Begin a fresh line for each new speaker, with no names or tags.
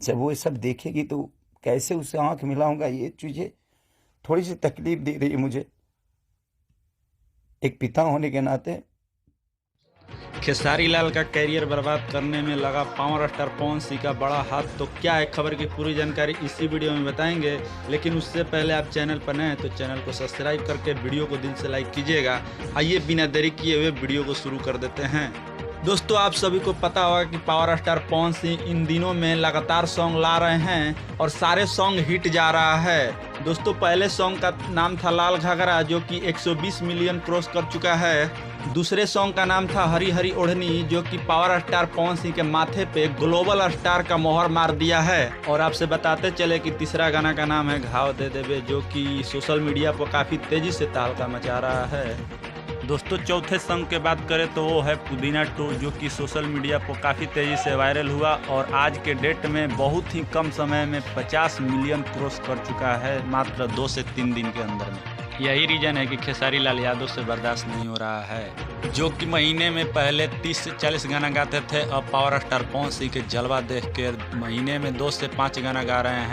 जब वो ये सब देखेगी तो कैसे उससे आंख मिलाऊंगा, ये चीज़ें थोड़ी सी तकलीफ दे रही है मुझे एक पिता होने के नाते।
खेसारी लाल का कैरियर बर्बाद करने में लगा पावर स्टार पवन सिंह का बड़ा हाथ। तो क्या है खबर की पूरी जानकारी इसी वीडियो में बताएंगे, लेकिन उससे पहले आप चैनल पर नए हैं तो चैनल को सब्सक्राइब करके वीडियो को दिल से लाइक कीजिएगा। आइए बिना देरी किए हुए वीडियो को शुरू कर देते हैं। दोस्तों, आप सभी को पता होगा कि पावर स्टार पवन सिंह इन दिनों में लगातार सॉन्ग ला रहे हैं और सारे सॉन्ग हिट जा रहा है। दोस्तों, पहले सॉन्ग का नाम था लाल घाघरा जो कि 120 मिलियन क्रॉस कर चुका है। दूसरे सॉन्ग का नाम था हरी हरी ओढ़नी जो कि पावर स्टार पवन सिंह के माथे पे ग्लोबल स्टार का मोहर मार दिया है। और आपसे बताते चले कि तीसरा गाना का नाम है घाव दे देवे जो कि सोशल मीडिया पर काफ़ी तेज़ी से तहलका मचा रहा है। दोस्तों, चौथे सॉन्ग की बात करें तो वो है पुदीना 2 जो कि सोशल मीडिया पर काफ़ी तेज़ी से वायरल हुआ और आज के डेट में बहुत ही कम समय में 50 मिलियन क्रॉस कर चुका है, मात्र 2 से 3 दिन के अंदर में। यही रीज़न है कि खेसारी लाल यादव से बर्दाश्त नहीं हो रहा है, जो कि महीने में पहले 30 से 40 गाना गाते थे। अब पावर स्टार पवन सिंह के जलवा देख के महीने में 2 से 5 गाना गा रहे हैं।